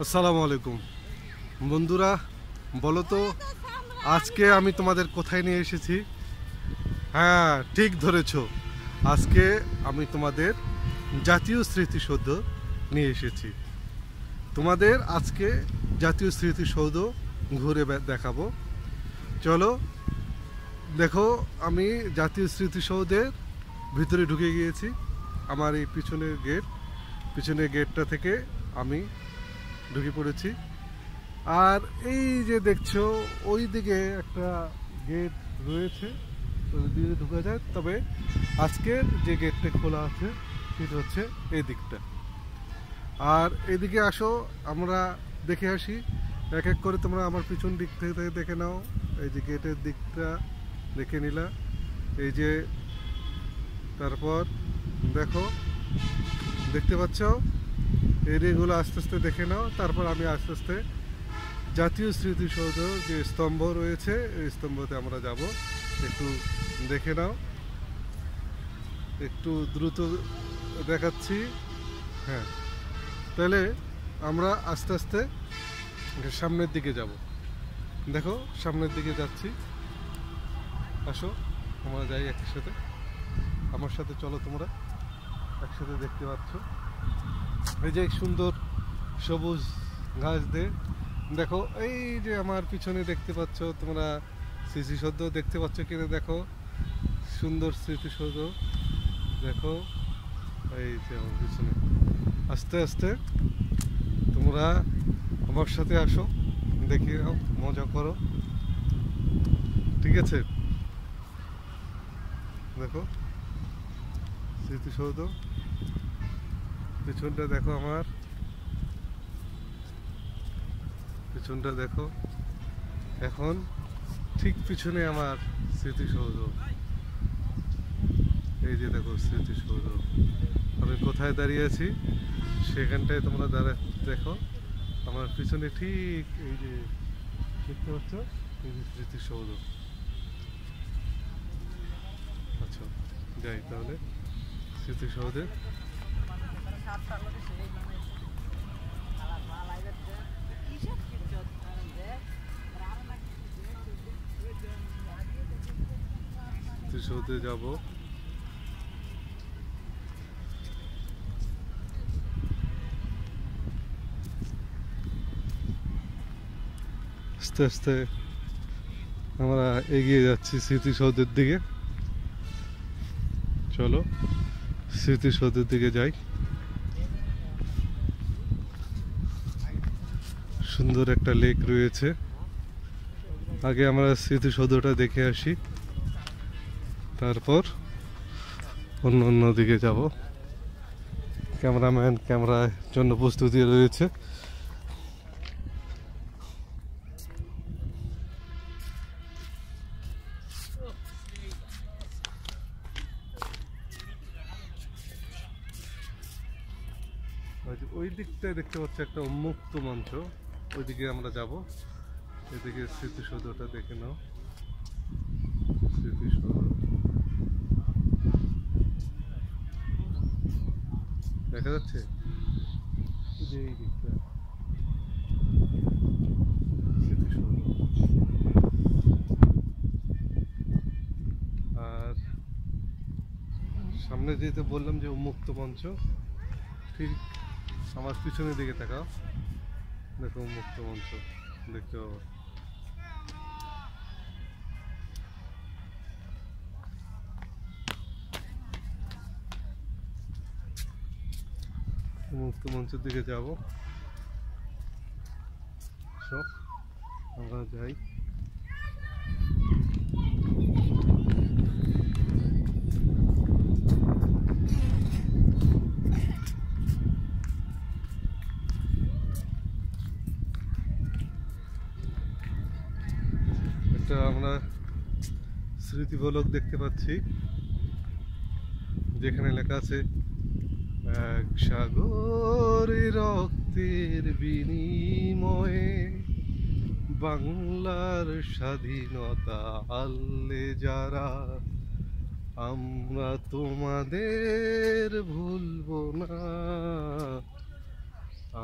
আসসালামু আলাইকুম বন্ধুরা, বলো তো আজকে আমি তোমাদের কোথায় নিয়ে এসেছি? হ্যাঁ, ঠিক ধরেছ। আজকে আমি তোমাদের জাতীয় স্মৃতিসৌধ নিয়ে এসেছি। তোমাদের আজকে জাতীয় স্মৃতিসৌধ ঘুরে দেখাবো। চলো দেখো, আমি জাতীয় স্মৃতিসৌধের ভিতরে ঢুকে গিয়েছি। আমার এই পিছনের গেটটা থেকে আমি ঢুকে পড়েছি। আর এই যে দেখছো, ওই দিকে একটা গেট রয়েছে, ওই দিকে ঢুকা যায়। তবে আজকের যে গেটটা খোলা আছে সেটা হচ্ছে এই দিকটা। আর এদিকে আসো, আমরা দেখে আসি এক এক করে। তোমরা আমার পিছন দিক থেকে দেখে নাও। এই যে গেটের দিকটা দেখে নিলা, এই যে, তারপর দেখো, দেখতে পাচ্ছ এরিয়াগুলো আস্তে আস্তে দেখে নাও। তারপর আমি আস্তে আস্তে জাতীয় স্মৃতিসৌধ যে স্তম্ভ রয়েছে এই স্তম্ভতে আমরা যাব। একটু দেখে নাও, একটু দ্রুত দেখাচ্ছি। হ্যাঁ, তাহলে আমরা আস্তে আস্তে সামনের দিকে যাব। দেখো, সামনের দিকে যাচ্ছি। আসো, আমরা যাই একসাথে। আমার সাথে চলো, তোমরা একসাথে। দেখতে পাচ্ছ এই যে সুন্দর সবুজ ঘাস দিয়ে, দেখো এই যে আমার পিছনে দেখতে পাচ্ছ তোমরা স্মৃতিসৌধ দেখতে পাচ্ছ কিনা দেখো, সুন্দর স্মৃতিসৌধ দেখো। এই যে আমার পিছনে, আস্তে আস্তে তোমরা আমার সাথে আসো, দেখি মজা করো, ঠিক আছে? দেখো স্মৃতিসৌধ, পিছনটা দেখো, আমার পিছনটা দেখো। এখন ঠিক পিছনে আমার স্মৃতিসৌধ। এই যে দেখো স্মৃতিসৌধ। আমি কোথায় দাঁড়িয়ে আছি সেখানটায় তোমরা দেখো। আমার পিছনে ঠিক এই যে দেখতে পাচ্ছ, এই যে স্মৃতিসৌধ। আচ্ছা, যাই তাহলে স্মৃতিসৌধে। স্মৃতিসৌধে যাব। আস্তে আস্তে আমরা এগিয়ে যাচ্ছি স্মৃতিসৌধের দিকে। চলো স্মৃতিসৌধের দিকে যাই। সুন্দর একটা লেক রয়েছে। আগে আমরা স্মৃতিসৌধটা দেখে আসি, তারপর অন্য দিকে যাব। ক্যামেরাম্যান ক্যামেরার জন্য প্রস্তুতি রয়েছে। ওই দিকটায় দেখতে পাচ্ছি একটা উন্মুক্ত মঞ্চ, ওইদিকে আমরা যাব। এদিকে স্মৃতিসৌধটা দেখে নাও। স্মৃতিসৌধ দেখা যাচ্ছে, যে এই দিকটা স্মৃতিসৌধ। আর সামনে যেতে বললাম যে উন্মুক্ত মঞ্চ, ঠিক আমার পিছনের দিকে তাকাও, দেখো উন্মুক্ত মঞ্চ দেখতে পাবো। উন্মুক্ত মঞ্চের দিকে যাব। সব আমরা যাই। একটা আমরা স্মৃতিফলক দেখতে পাচ্ছি, যেখানে লেখা আছে এক সাগর রক্তের বিনিময়ে বাংলার স্বাধীনতা আনলে যারা, আমরা তোমাদের ভুলবো না,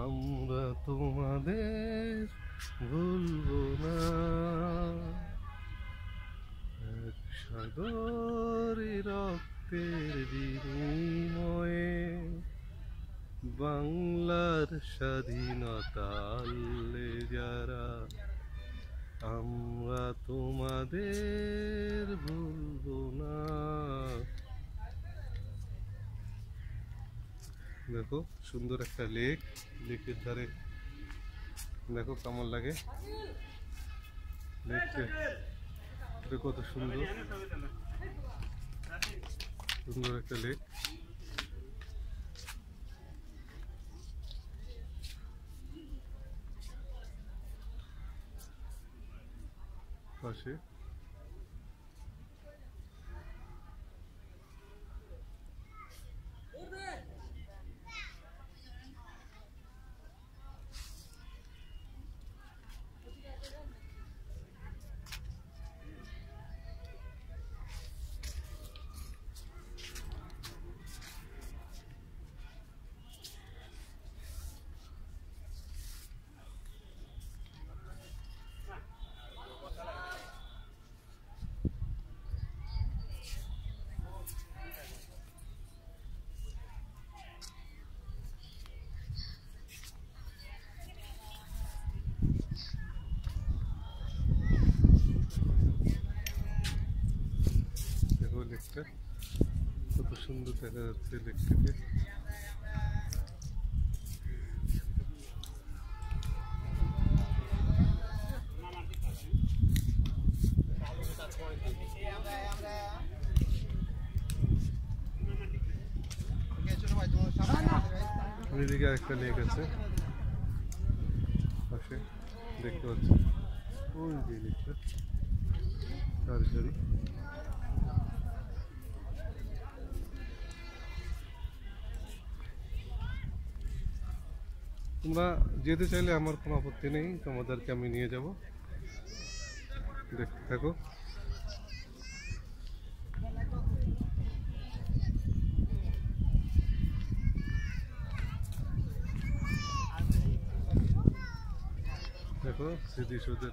আমরা তোমাদের তোমাদের ভুলবো না, এক সাগরে রক্তের বিনিময়ে বাংলার স্বাধীনতা আনলে যারা, আমরা তোমাদের ভুলবো না। দেখো সুন্দর একটা লেক, লেকের ধারে দেখো কেমন লাগে লেকটা, কত সুন্দর সুন্দর একটা লেক। পাশে দেখো লেকটা কত সুন্দর দেখা যাচ্ছে লেকটাকে। এদিকে আরেকটা লেক আছে পাশে, দেখতে পাচ্ছি ওই যে লেকটা সারি সারি। তোমরা যেতে চাইলে আমার কোনো আপত্তি নেই, তোমাদেরকে আমি নিয়ে যাব, দেখতে থাকো। দেখো স্মৃতিসৌধের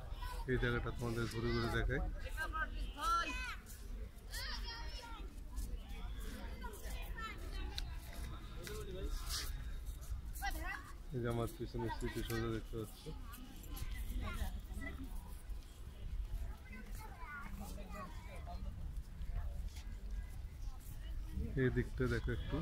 এই জায়গাটা তোমাদের ঘুরে ঘুরে দেখায়। এই যে আমার পিছনে স্মৃতিসৌধ দেখতে পাচ্ছ। এই দিকটা দেখো একটু,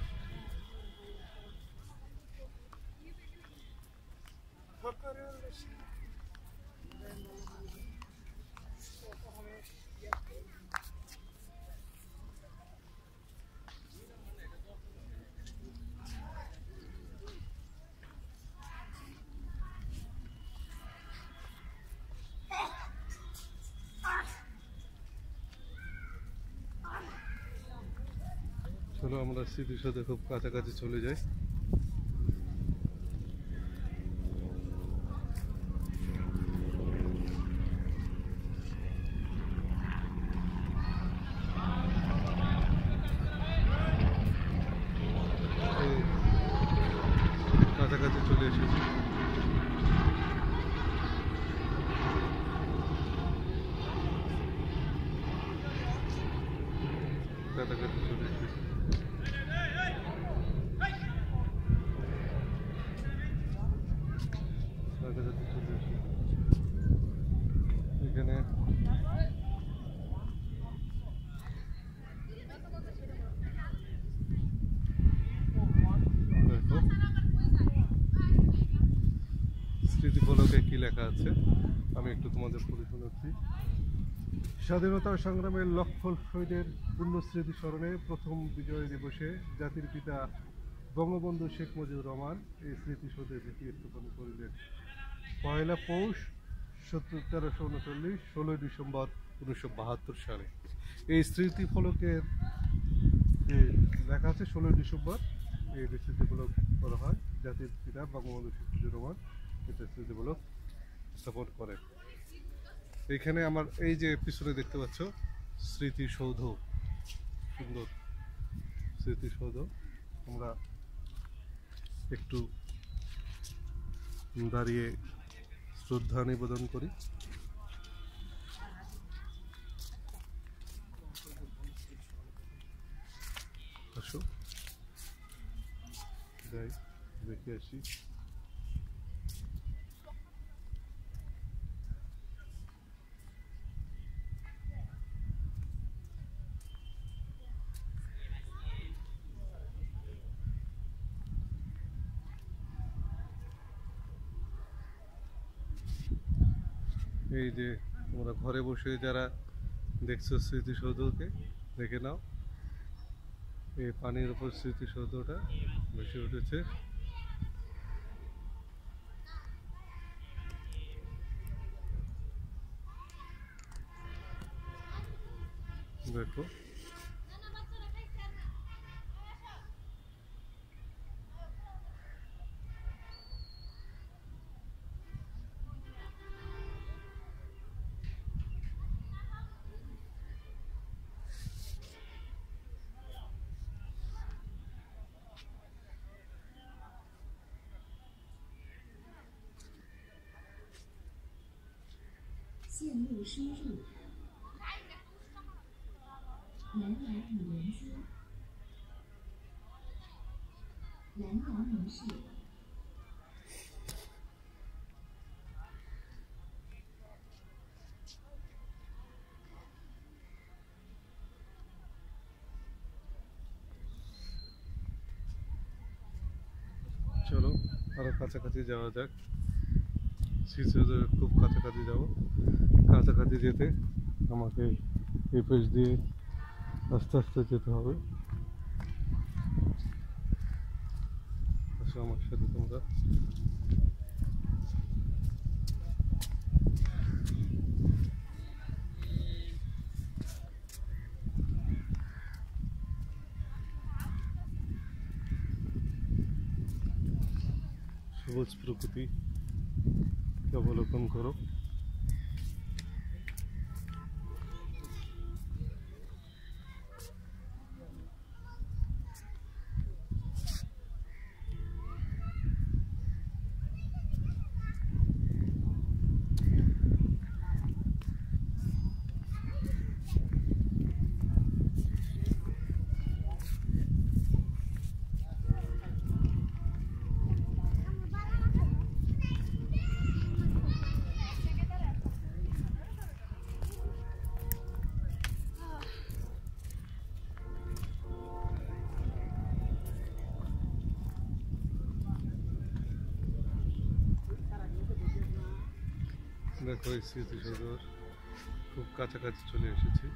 চলো আমরা স্মৃতিসৌধে খুব কাছাকাছি চলে যাই। কাছাকাছি চলে এসেছি। কাছাকাছি চলে এসেছি। কাছাকাছি চলে এসেছি। এখানে দেখো স্মৃতিফলকে কি লেখা আছে, আমি একটু তোমাদের পড়ে শোনাচ্ছি। স্বাধীনতা সংগ্রামের লক্ষ শহীদের পূর্ণ স্মৃতি স্মরণে প্রথম বিজয় দিবসে জাতির পিতা বঙ্গবন্ধু শেখ মুজিবুর রহমান এই স্মৃতিসৌধে ভিত্তি স্থাপন করিলেন 1 পৌষ 1339 16 ডিসেম্বর 1972 সালে। এই স্মৃতিফলকের যে লেখা আছে 16 ডিসেম্বর এই স্মৃতিফলক করা হয়, জাতির পিতা বঙ্গবন্ধু শেখ মুজিবুর রহমান এটা স্মৃতিফলক স্থাপন করেন। এইখানে আমার এই যে পিছনে দেখতে পাচ্ছ স্মৃতিসৌধ, সুন্দর স্মৃতিসৌধ, আমরা একটু দাঁড়িয়ে শ্রদ্ধা নিবেদন করি। আসো যাই দেখে আসি। এই যে তোমরা ঘরে বসে যারা দেখছো স্মৃতিসৌধকে দেখে নাও, এই পানির উপর স্মৃতিসৌধটা ভেসে উঠেছে। দেখো চলো আরো কাছাকাছি যাওয়া যাক। স্মৃতিসৌধের খুব কাছাকাছি যাবো। কাছাকাছি যেতে আমাকে এই পেজ দিয়ে আস্তে আস্তে যেতে হবে। আসো আমার সাথে তোমরা। সবুজ প্রকৃতি অবলোকন করো। দেখো এই স্মৃতিসৌধর খুব কাছাকাছি চলে এসেছি।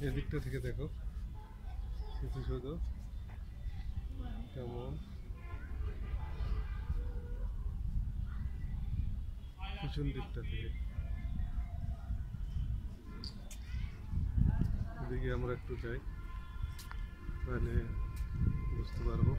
এদিকটা থেকে দেখো স্মৃতিসৌধ কেমন, পিছন দিকটা থেকে এদিকে আমরা একটু যাই, তাহলে বুঝতে পারবো।